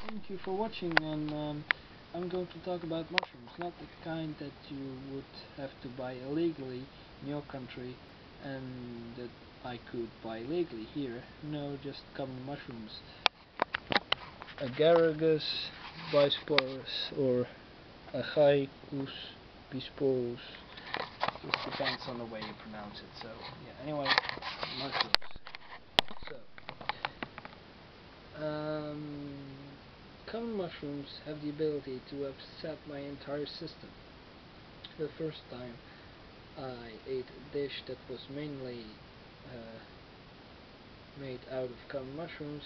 thank you for watching, and I'm going to talk about mushrooms, not the kind that you would have to buy illegally in your country and that I could buy legally here. No, just common mushrooms. Agaricus, bisporus, or agaricus, bisporus. Just depends on the way you pronounce it. So yeah. Anyway, mushrooms. Common mushrooms have the ability to upset my entire system. The first time I ate a dish that was mainly made out of common mushrooms,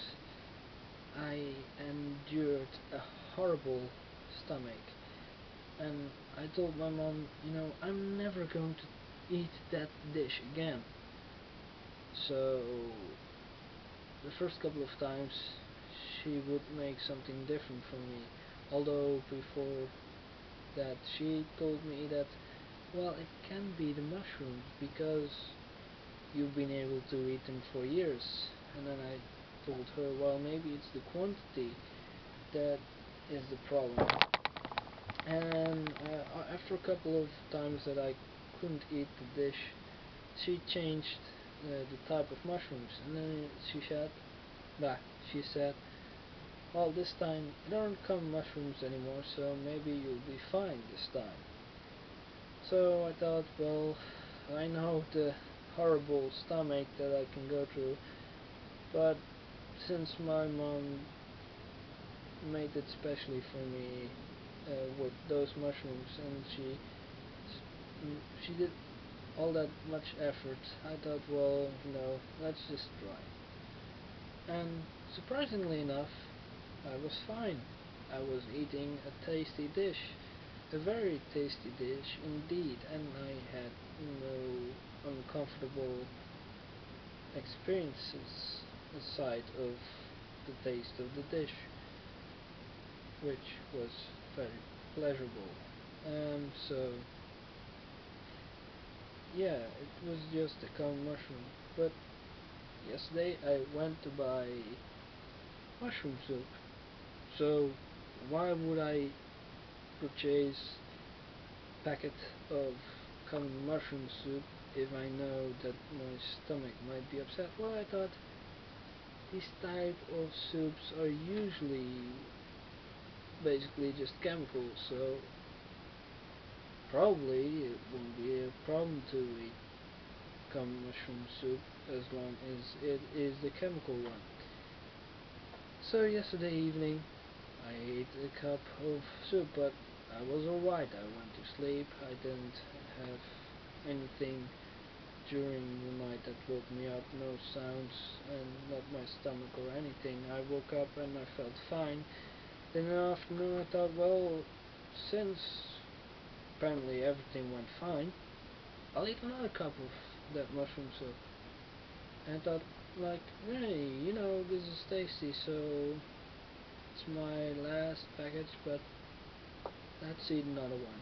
I endured a horrible stomach. And I told my mom, I'm never going to eat that dish again. So the first couple of times she would make something different for me, although before that she told me that, well, it can be the mushrooms because you've been able to eat them for years. And then I told her, well, maybe it's the quantity that is the problem. And after a couple of times that I couldn't eat the dish, she changed the type of mushrooms, and then she said, well, this time there aren't common mushrooms anymore, so maybe you'll be fine this time. So I thought, well, I know the horrible stomach that I can go through, but since my mom made it specially for me with those mushrooms, and she did all that much effort, I thought, well, let's just try. And surprisingly enough, I was fine. I was eating a tasty dish, a very tasty dish indeed, and I had no uncomfortable experiences aside of the taste of the dish, which was very pleasurable. So yeah, it was just a common mushroom. But yesterday I went to buy mushroom soup. So why would I purchase a packet of common mushroom soup if I know that my stomach might be upset? Well, I thought these type of soups are usually basically just chemicals, so probably it won't be a problem to eat common mushroom soup as long as it is the chemical one. So yesterday evening I ate a cup of soup, but I was alright. I went to sleep. I didn't have anything during the night that woke me up, no sounds, and not my stomach or anything. I woke up and I felt fine. Then in the afternoon I thought, well, since apparently everything went fine, I'll eat another cup of that mushroom soup. And I thought, like, hey, this is tasty, so it's my last package, but let's eat another one.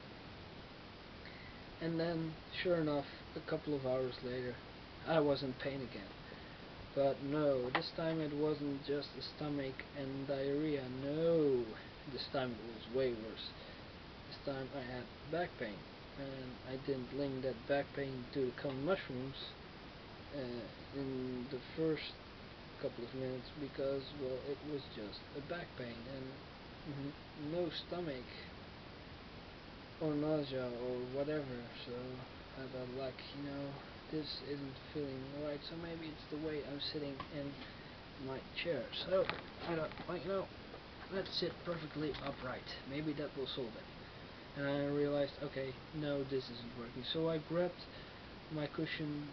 And then, sure enough, a couple of hours later, I was in pain again. But no, this time it wasn't just the stomach and diarrhea. No, this time it was way worse. This time I had back pain, and I didn't link that back pain to the common mushrooms in the first couple of minutes because, well, it was just a back pain and no stomach or nausea or whatever. So I thought, like, this isn't feeling right, so maybe it's the way I'm sitting in my chair. So I thought, well, let's sit perfectly upright. Maybe that will solve it. And I realized, okay, no, this isn't working. So I grabbed my cushion,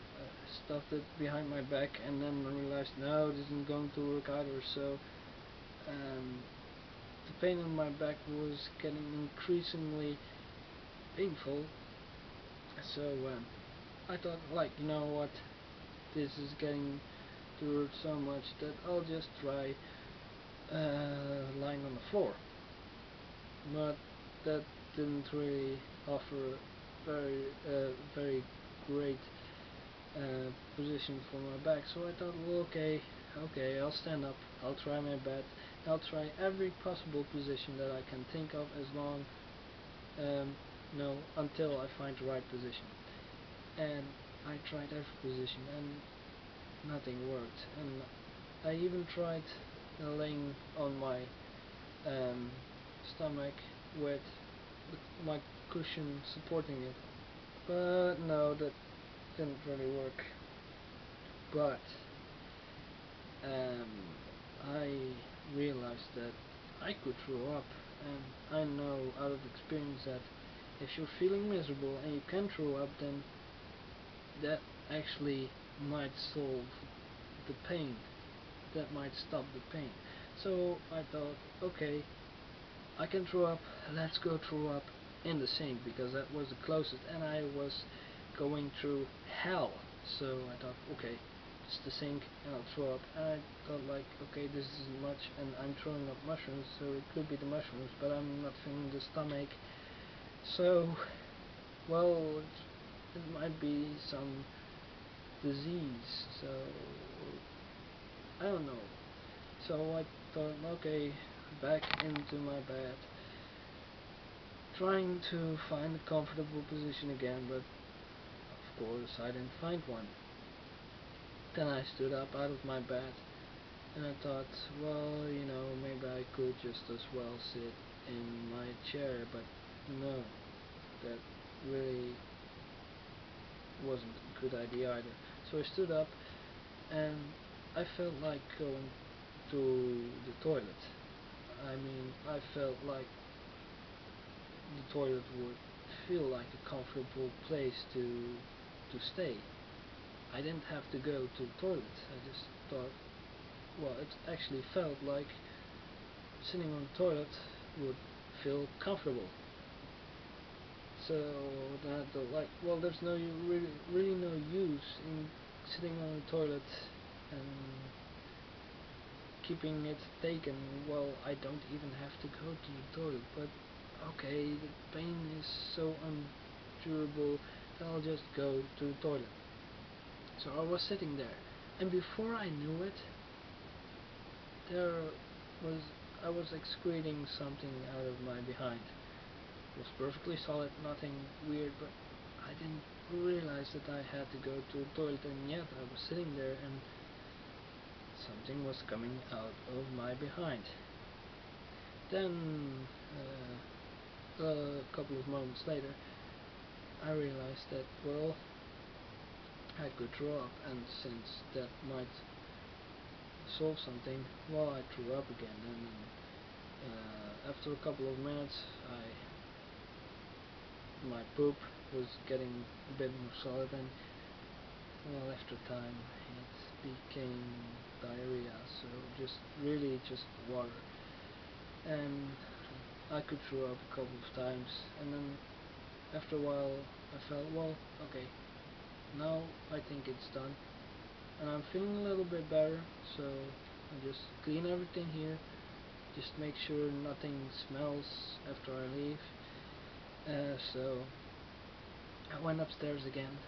stuffed it behind my back, and then I realized, no, this isn't going to work either. So the pain on my back was getting increasingly painful. So I thought, like, you know what, this is getting to hurt so much that I'll just try lying on the floor. But that didn't really offer a very great position for my back, so I thought, well, okay, okay, I'll stand up, I'll try my best, I'll try every possible position that I can think of as long, no, until I find the right position. And I tried every position and nothing worked. And I even tried laying on my stomach with my cushion supporting it, but no, that didn't really work. But um, I realized that I could throw up, and I know out of experience that if you're feeling miserable and you can throw up, then that actually might solve the pain, that might stop the pain. So I thought, okay, I can throw up, let's go throw up in the sink, because that was the closest, and I was going through hell. So I thought, okay, it's the sink and I'll throw up. And I thought, like, okay, this isn't much, and I'm throwing up mushrooms, so it could be the mushrooms, but I'm not feeling the stomach. So, well, it might be some disease, so I don't know. So I thought, okay, back into my bed, trying to find a comfortable position again, but of course I didn't find one. Then I stood up out of my bed and I thought, well, maybe I could just as well sit in my chair, but no, that really wasn't a good idea either. So I stood up and I felt like going to the toilet. I mean, I felt like the toilet would feel like a comfortable place to stay. I didn't have to go to the toilet. I just thought, well, it actually felt like sitting on the toilet would feel comfortable. So then I thought, like, well, there's really no use in sitting on the toilet and keeping it taken. Well, I don't even have to go to the toilet, but okay, the pain is so unendurable that I'll just go to the toilet. So I was sitting there, and before I knew it, I was excreting something out of my behind. It was perfectly solid, nothing weird, but I didn't realize that I had to go to the toilet, and yet I was sitting there and something was coming out of my behind. Then a couple of moments later, I realized that, well, I could throw up, and since that might solve something, well, I threw up again, and after a couple of minutes, my poop was getting a bit more solid, and well, after time, it became diarrhea, so just water, and I could throw up a couple of times, and then after a while, I felt, well, okay, now I think it's done, and I'm feeling a little bit better, so I just clean everything here, just make sure nothing smells after I leave. So I went upstairs again,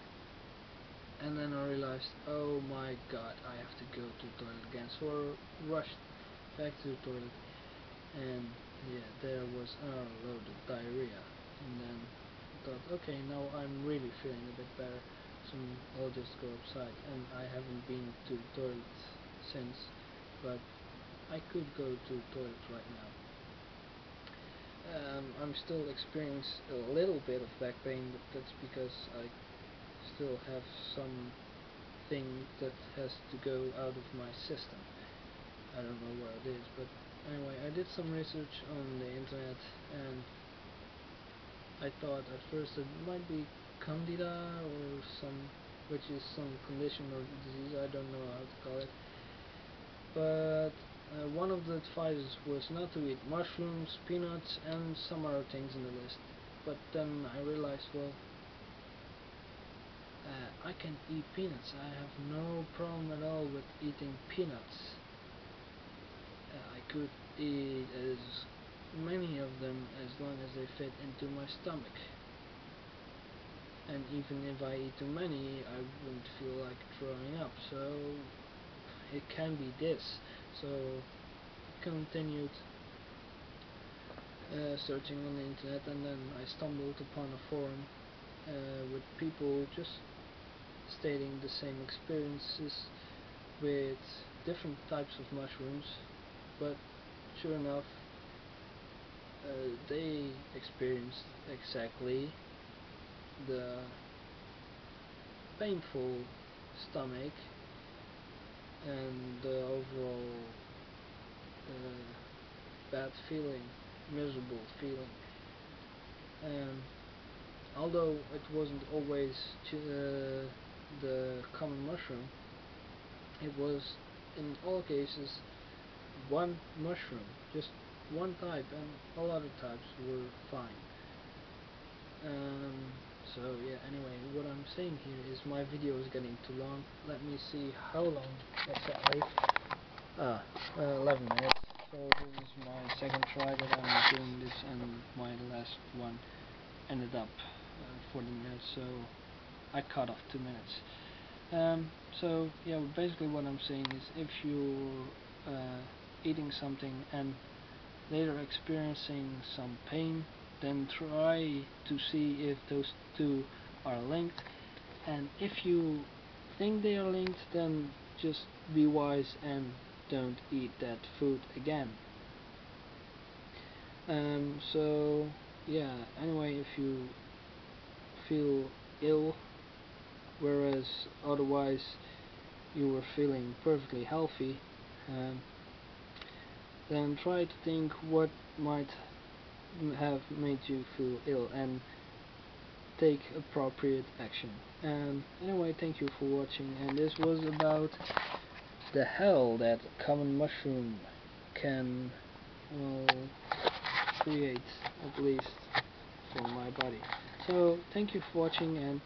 and then I realized, oh my god, I have to go to the toilet again, so I rushed back to the toilet, and yeah, there was another load of diarrhea, and then I thought, okay, now I'm really feeling a bit better, so I'll just go outside, and I haven't been to the toilet since, but I could go to the toilet right now. I'm still experiencing a little bit of back pain, but that's because I still have something that has to go out of my system. I don't know where it is, but anyway, I did some research on the internet, and I thought at first it might be candida or which is some condition or disease, I don't know how to call it, but one of the advices was not to eat mushrooms, peanuts, and some other things in the list. But then I realized, well, I can eat peanuts. I have no problem at all with eating peanuts. I could eat as many of them as long as they fit into my stomach. And even if I eat too many, I wouldn't feel like throwing up. So it can be this. So continued searching on the internet, and then I stumbled upon a forum with people just stating the same experiences with different types of mushrooms, but sure enough, they experienced exactly the painful stomach and the overall bad feeling, miserable feeling. Although it wasn't always the common mushroom, it was in all cases one mushroom, just one type, and all other types were fine. So yeah, anyway, what I'm saying here is my video is getting too long. Let me see how long exactly. 11 minutes. So this is my second try that I'm doing this, and my last one ended up 40 minutes, so I cut off 2 minutes. So yeah, basically what I'm saying is, if you're eating something and later experiencing some pain, then try to see if those two are linked, and if you think they are linked, then just be wise and don't eat that food again. So yeah, anyway, if you feel ill whereas otherwise you were feeling perfectly healthy, then try to think what might have made you feel ill and take appropriate action. Anyway, thank you for watching, and this was about the hell that common mushroom can, well, create, at least for my body. So thank you for watching, and